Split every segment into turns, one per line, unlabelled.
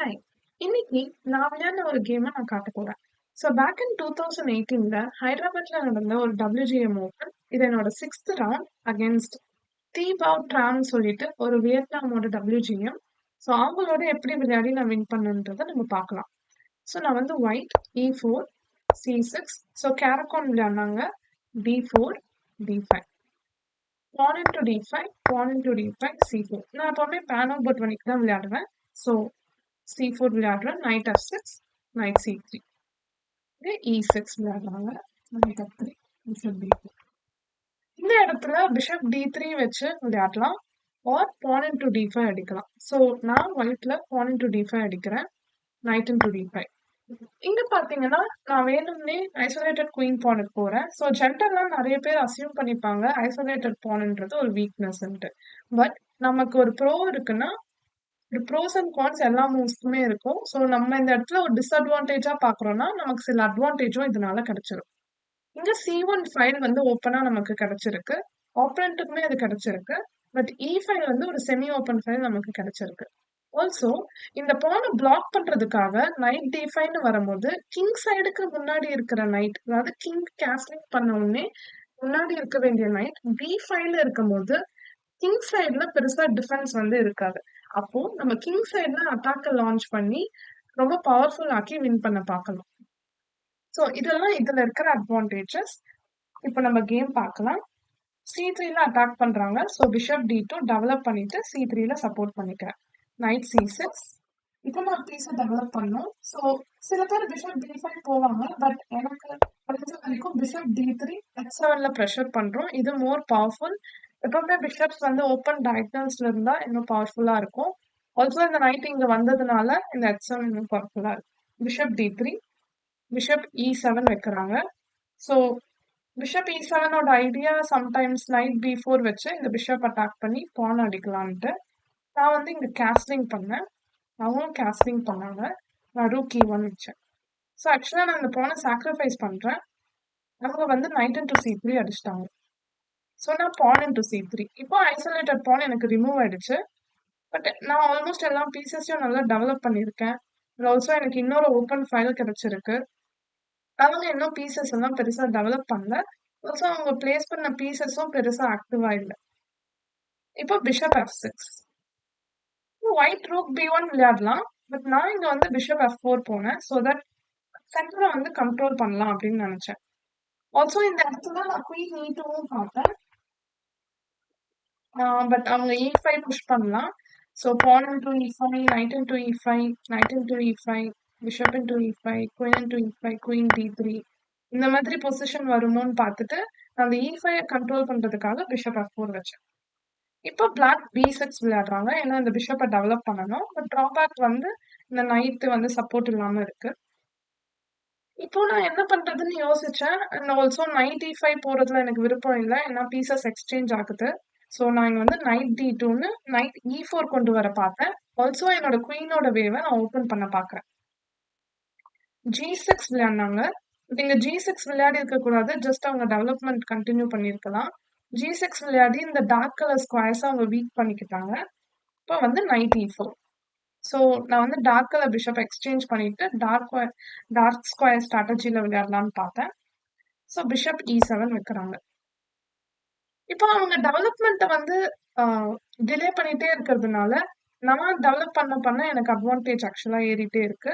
Hi. இன்னைக்கு நான் விளையாடின ஒரு கேம நான் காட்டப் போறேன். பேக் இன் 2018ல ஹைதராபாத்ல நடந்த ஒரு WGM ஓப்பன். இது என்னோட 6த் ரவுண்ட் அகைன்ஸ்ட் தீபாவ் ட்ரான்னு சொல்லிட்டு ஒரு வியட்நாமோட WGM. அவங்களோட எப்படி விளையாடி நான் வின் பண்ணேன்றத நம்ம பார்க்கலாம். நான் வந்து white E4 C6 கேரக்கான் விளையாடுனாங்க. D4 D5 pawn into D5 pawn into D5 C4. நான் எப்பவுமே பேனோ பொட்வனிக்கு தான் விளையாடுவேன். C4 விளையாடுறேன். knight F6 knight C3 E6 விளையாடுறாங்க. knight F3 bishop D4. இந்த இடத்துல bishop D3 வச்சு விளையாடலாம் or pawn into D5 அடிக்கலாம். நான் ஒயிட்ல pawn into D5 அடிக்கிறேன். knight into D5. இங்க பாத்தீங்கன்னா நான் வேணும்னே ஐசோலேட்டட் குயின் பானுக்கு போறேன். ஜென்ரலா நிறைய பேர் அசியூம் பண்ணிப்பாங்க ஐசோலேட்டட் பான்ன்றது ஒரு வீக்னஸ்ன்ட்டு. பட் நமக்கு ஒரு ப்ரோ இருக்குன்னா ஒரு ப்ரோஸ் அண்ட் கான்ஸ் எல்லா மூவ்ஸ்க்குமே இருக்கும். நம்ம இந்த இடத்துல ஒரு டிஸ்அட்வான்டேஜா பாக்குறோம்னா நமக்கு சில அட்வான்டேஜும் இதனால கிடைச்சிரும். இங்க C1 ஃபைல் வந்து ஓப்பனா நமக்கு கிடைச்சிருக்கு. ஆப்பரண்ட்டுக்குமே அது கிடைச்சிருக்கு. பட் E5 வந்து ஒரு செமி ஓப்பன் ஃபைல் நமக்கு கிடைச்சிருக்கு. ஆல்சோ இந்த பானை பிளாக் பண்றதுக்காக நைட் D5ன்னு வரும்போது கிங் சைடுக்கு முன்னாடி இருக்கிற நைட், அதாவது கிங் கேஸ்லிங் பண்ண உடனே முன்னாடி இருக்க வேண்டிய நைட் D5ல இருக்கும்போது கிங் சைடுல பெருசா டிஃபென்ஸ் வந்து இருக்காது. அப்போ நம்ம கிங் சைடுல அட்டாக்க லான்ச் பண்ணி ரொம்ப பவர்ஃபுல் ஆக்கி வின் பண்ண பார்க்கலாம். இதெல்லாம் இதுல இருக்கிற அட்வான்டேஜஸ். இப்போ நம்ம கேம் பார்க்கலாம். C3ல அட்டாக் பண்றாங்க. பிஷப் D2 டெவலப் பண்ணிட்டு C3ல சப்போர்ட் பண்ணிக்கிறேன். knight C6. இப்போ நான் பீஸை டெவலப் பண்ணோம். சில பேர் பிஷப் D5 போவாங்க. பட் எனக்கு படிச்ச வரைக்கும் பிஷப் D3 H7ல ப்ரெஷர் பண்றோம். இது மோர் பவர்ஃபுல். எப்பவுமே பிஷப்ஸ் வந்து ஓப்பன் டயக்னல்ஸ்ல இருந்தா இன்னும் பவர்ஃபுல்லா இருக்கும். ஆல்சோ இந்த நைட் இங்க வந்ததுனால இந்த H7 இன்னும் பவர்ஃபுல்லா இருக்கு. பிஷப் D3 பிஷப் E7 வைக்கிறாங்க. பிஷப் E7ஓட ஐடியா சம்டைம்ஸ் நைட் B4 வச்சு இந்த பிஷப் அட்டாக் பண்ணி பான் அடிக்கலான்ட்டு. நான் வந்து இங்க கேஸ்லிங் பண்ணேன். அவங்களும் கேஸ்லிங் பண்ணாங்க. நான் ரூக் E1 வச்சேன். ஆக்சுவலா நான் இந்த பானை சாக்ரிஃபைஸ் பண்றேன். அவங்க வந்து knight into C3 அடிச்சிட்டாங்க. நான் pawn into C3. இப்போ ஐசோலேட்டட் பான் எனக்கு ரிமூவ் ஆயிடுச்சு. பட் நான் ஆல்மோஸ்ட் எல்லா பீசஸையும் நல்லா டெவலப் பண்ணியிருக்கேன். ஆல்சோ எனக்கு இன்னொரு ஓப்பன் ஃபைல் கிடைச்சிருக்கு. அவங்க இன்னும் பீசஸ் எல்லாம் பெருசா டெவலப் பண்ணல. ஆல்சோ அவங்க பிளேஸ் பண்ண பீசஸும் பெருசா ஆக்டிவா இல்ல. இப்போ bishop F6. White rook B1 விளையாடலாம். பட் நான் இங்க வந்து பிஷப் F4 போனேன். தட் சென்டரை வந்து கண்ட்ரோல் பண்ணலாம் அப்படின்னு நினைச்சேன். ஆல்சோ இந்த இடத்துல நான் குயின் E2வும் பார்த்தேன். பட் அவங்க E5 புஷ் பண்ணலாம். pawn into E5, knight into E5, knight into E5, bishop into E5, queen into E5, queen D3. இந்த மாதிரி பொசிஷன் வருமோன்னு பார்த்துட்டு அந்த E5 கண்ட்ரோல் பண்றதுக்காக பிஷப் F4 வச்சேன். இப்போ பிளாக் B6 விளையாடுறாங்க. ஏன்னா இந்த பிஷப்பை டெவலப் பண்ணணும். பட் டிராபேக் வந்து இந்த நைட் வந்து சப்போர்ட் இல்லாம இருக்கு. இப்போ நான் என்ன பண்றதுன்னு யோசிச்சேன். அண்ட் ஆல்சோ knight E5 போறதுல எனக்கு விருப்பம் இல்லை. ஏன்னா பீசஸ் எக்ஸ்சேஞ்ச் ஆகுது. நான் இங்க வந்து knight D2ன்னு knight E4 கொண்டு வர பார்த்தேன். ஆல்சோ என்னோட குயினோட வேவை நான் ஓபன் பண்ண பாக்குறேன். G6 விளையாடினாங்க. இங்க G6 விளையாடி இருக்க கூடாது. ஜஸ்ட் அவங்க டெவலப்மெண்ட் கண்டினியூ பண்ணிருக்கலாம். G6 விளையாடி இந்த டார்க் கலர் ஸ்கொயர்ஸ் அவங்க வீக் பண்ணிக்கிட்டாங்க. இப்போ வந்து knight E4. நான் வந்து டார்க் கலர் பிஷப் எக்ஸ்சேஞ்ச் பண்ணிட்டு டார்க் ஸ்கொயர் ஸ்ட்ராட்டஜில விளையாடலாம்னு பார்த்தேன். பிஷப் E7 வைக்கிறாங்க. இப்போ அவங்க டெவலப்மெண்ட்டை வந்து டிலே பண்ணிட்டே இருக்கிறதுனால நான் டெவலப் பண்ண எனக்கு அட்வான்டேஜ் ஆக்சுவலா ஏறிட்டே இருக்கு.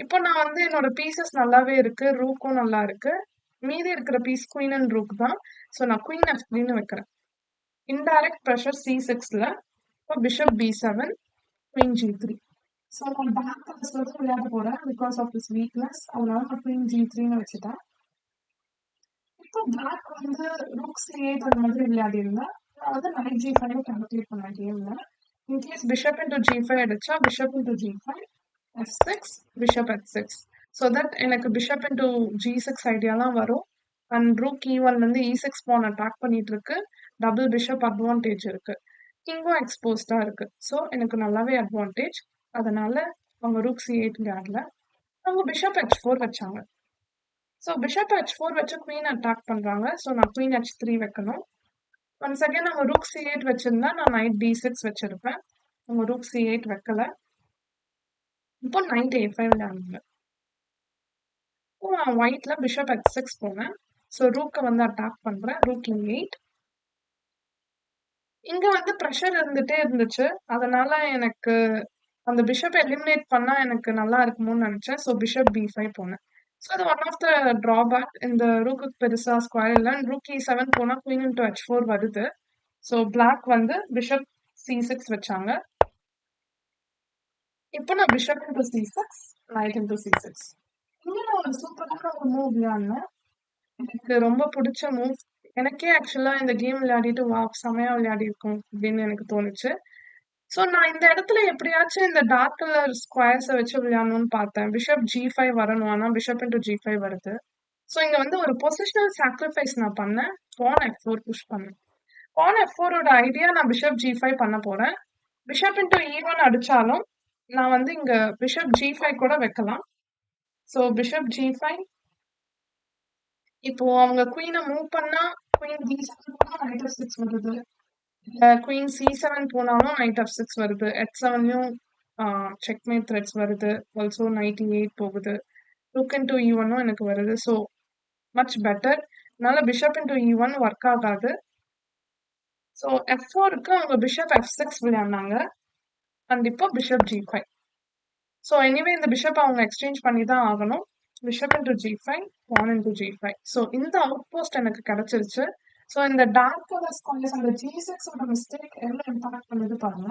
இப்போ நான் வந்து என்னோட பீசஸ் நல்லாவே இருக்கு. ரூக்கும் நல்லா இருக்கு. மீதி இருக்கிற பீஸ் குயின் அண்ட் ரூக் தான். நான் குயின் F3ன்னு வைக்கிறேன். இன்டைரக்ட் ப்ரெஷர் C6ல. இப்போ பிஷப் B7 குயின் G3. நான் டார்க் கலர்ஸ்ல தான் விளையாட போறேன் பிகாஸ் ஆஃப் திஸ் வீக்னஸ். அதனால நான் குயின் G3ன்னு வச்சுட்டேன். இப்போ பிளாக் வந்து ரூக் C8 அந்த மாதிரி விளையாடி இருந்தேன். நான் வந்து knight G5 கால்குலேட் பண்ண கேம்ல. இன்கேஸ் பிஷப் into G5 அடிச்சா bishop into G5 F6 bishop F6. That எனக்கு பிஷப் into G6 ஐடியாலாம் வரும். அண்ட் ரூக் E1 வந்து E6 பான் அட்டாக் பண்ணிட்டு இருக்கு. டபுள் பிஷப் அட்வான்டேஜ் இருக்கு. கிங்கும் எக்ஸ்போஸ்டா இருக்கு. எனக்கு நல்லாவே அட்வான்டேஜ். அதனால அவங்க ரூக் C8 விளையாடல. அவங்க பிஷப் H4 வச்சாங்க. பிஷப் H4 வச்சு குயின் அட்டாக் பண்றாங்க. நான் குயின் H3 வைக்கணும். ஒன்ஸ் அகைன் அவங்க ரூக் C8 வச்சிருந்தா நான் knight D6 வச்சிருப்பேன். அவங்க ரூக் C8 வைக்கல. இப்போ நைட் A5 விளையாடுனாங்க. இப்போ நான் ஒயிட்ல பிஷப் H6 போனேன். ஸோ ரூக்க வந்து அட்டாக் பண்றேன். Rook E8. இங்க வந்து ப்ரெஷர் இருந்துட்டே இருந்துச்சு. அதனால எனக்கு அந்த பிஷப் எலிமினேட் பண்ணா எனக்கு நல்லா இருக்குமோன்னு நினைச்சேன். ஸோ பிஷப் B5 போனேன். ஸோ அது ஒன் ஆஃப் த டிராபேக். இந்த ரூக்குக்கு பெருசா ஸ்கொயர் இல்ல. ரூக் E7 போனா குயின் இன்டு H4 வருது. ஸோ பிளாக் வந்து பிஷப் C6 வச்சாங்க. இப்போ நான் bishop into C6, night into C6. இங்க நான் ஒரு சூப்பரான ஒரு மூவ் விளையாடினேன். எனக்கு ரொம்ப பிடிச்ச மூவ். எனக்கே ஆக்சுவலா இந்த கேம் விளையாடிட்டு வாவ் செமையா விளையாடி இருக்கும் அப்படின்னு எனக்கு தோணுச்சு. சோ நான் இந்த இடத்துல எப்படியாச்சும் இந்த டார்க் கலர் ஸ்கொயர்ஸை வச்சு விளையாடணும்னு பார்த்தேன். பிஷப் G5 வரணும். ஆனா பிஷப் இன்டு G5 வருது. சோ இங்க வந்து ஒரு பொசிஷனல் சாக்ரிஃபைஸ் நான் பண்ணேன். பான் F4 புஷ் பண்ணேன். பான் F4 ஓட ஐடியா நான் பிஷப் G5 பண்ண போறேன். பிஷப் இன்டு E1 அடிச்சாலும் நான் வந்து இங்க பிஷப் G5 கூட வைக்கலாம். So bishop G5. இப்போ அவங்க குயினை மூவ் பண்ணா குயின் D7 போனா நைட் F6 வருது. குயின் C7 போனாலும் நைட் F6 வருது. H7லயும் செக்மேட் த்ரெட்ஸ் வருது. ஆல்சோ நைட் E8 போகுது. ருக் இன்டு E1ம் எனக்கு வருது. So much better. அதனால பிஷப் இன்டு E1 ஒர்க் ஆகாது. ஸோ F4க்கு அவங்க பிஷப் F6 விளையாடினாங்க. அண்ட் இப்போ பிஷப் G5. ஸோ எனிவே இந்த பிஷப் அவங்க எக்ஸ்சேஞ்ச் பண்ணி தான் ஆகணும். பிஷப் இன்டு G5, பான் இன்டு G5. ஸோ இந்த அவுட் போஸ்ட் எனக்கு கிடைச்சிருச்சு. ஸோ இந்த டார்க் கலர் ஸ்கொயர்ஸ் அந்த G6 ஓட மிஸ்டேக் எவ்வளோ இம்பாக்ட் பண்ணுது பாருங்க.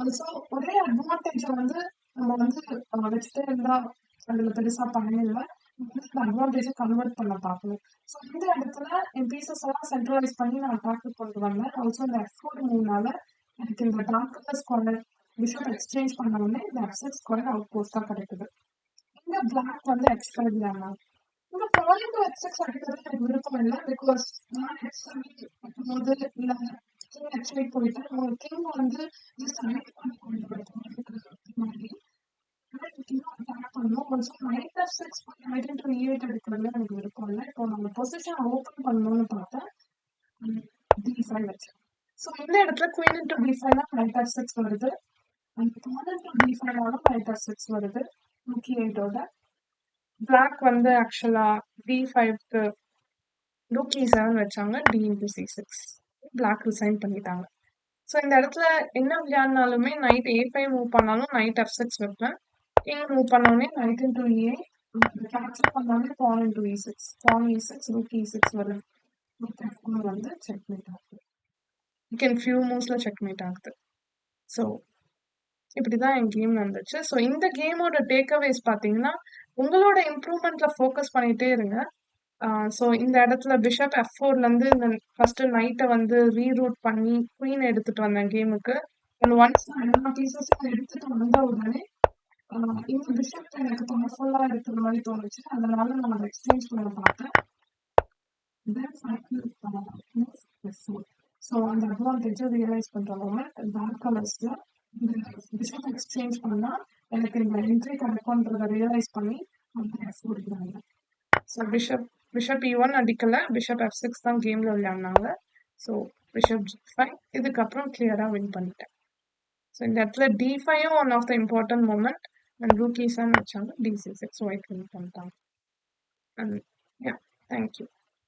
ஆல்சோ ஒரே அட்வான்டேஜ் வந்து நம்ம வந்து வச்சுட்டே இருந்தா அதுல பெருசா பண்ணல. அட்வான்டேஜ் கன்வெர்ட் பண்ண பார்க்கணும். ஸோ இந்த இடத்துல என் பீசஸ் எல்லாம் சென்ட்ரலைஸ் பண்ணி நான் அட்டாக்கு கொண்டு வந்தேன். ஆல்சோ இந்த F4 மூவ்னால எனக்கு இந்த dark colour square bishop exchange பண்ண உடனே இந்த F6 ஸ்கொயர் அவுட் போஸ்டா கிடைக்குது. இந்த பிளாக் வந்து H5 விளையாடலாம். இந்த பாயிண்ட் H6 அடிக்கிறது எனக்கு விருப்பம் இல்லை. பிகாஸ் நான் H7 போது இல்ல கிங் H8 போயிட்டு ஒரு கிங் வந்து ஜஸ்ட் ரைட் பண்ணி கொண்டு போயிட்டு மாதிரி அட்டாக் பண்ணணும். கொஞ்சம் night F6 night into E8 எடுக்கிறதுல எனக்கு விருப்பம் இல்லை. இப்போ நம்ம பொசிஷன் ஓப்பன் பண்ணணும்னு பார்த்தேன். D5 வச்சேன். ஸோ இந்த இடத்துல queen into D5 night F6 வருது. அந்த பான் இன்டு D5 நைட் F6 வருது. ரூக் E8ஓட பிளாக் வந்து ஆக்சுவலா D5க்கு ரூக் E7 வச்சாங்க. D into C6. Black resign பண்ணிட்டாங்க. ஸோ இந்த இடத்துல என்ன விளையாடினாலுமே நைட் A5 மூவ் பண்ணாலும் நைட் F6 வைப்பேன். கிங் மூவ் பண்ணோடனே நைட் இன்டு E8. கேப்சர் பண்ணோடனே பான் இன்டு E6. பான் E6, ரூக் E6 வரும். ரூக் F1 வந்து செக்மேட் ஆகுது. இன் ஃபியூ மூவ்ஸ்ல செக்மேட் ஆகுது. ஸோ இப்படிதான் என் கேம் நடந்துச்சு. ஸோ இந்த கேமோட டேக்அவேஸ் பார்த்தீங்கன்னா உங்களோட இம்ப்ரூவ்மெண்ட்ல ஃபோக்கஸ் பண்ணிட்டே இருங்க. ஸோ இந்த இடத்துல பிஷப் F4ல இருந்து இந்த ஃபர்ஸ்ட் நைட்டை வந்து ரீரூட் பண்ணி குயின் எடுத்துட்டு வந்தேன் கேமுக்கு. அண்ட் ஒன்ஸ் நான் எல்லா பீசஸும் எடுத்துட்டு வந்த உடனே இந்த பிஷப் எனக்கு பவர்ஃபுல்லா இருக்கிற மாதிரி தோணுச்சு. அதனால நான் அதை எக்ஸ்சேஞ்ச் பண்ண பார்த்தேன். ஸோ அந்த அட்வான்டேஜை ரியலைஸ் பண்ற மூமெண்ட் டார்க் கலர்ஸ்ல இந்த பிஷப் எக்ஸ்சேஞ்ச் பண்ணா எனக்கு இந்த என்ட்ரி கிடைக்கும்ன்றதை ரியலைஸ் பண்ணி அந்த F4 விளையாடுங்க. ஸோ பிஷப் E1 அடிக்கல. பிஷப் F6 தான் கேம்ல விளையாடினாங்க. ஸோ பிஷப் G5 இதுக்கப்புறம் கிளியரா வின் பண்ணிட்டேன். ஸோ இந்த இடத்துல D5ம் one of the important moment. And rook E7 வச்சாங்க. D6 ஒயிட் வின் பண்ணிட்டாங்க. And yeah thank you.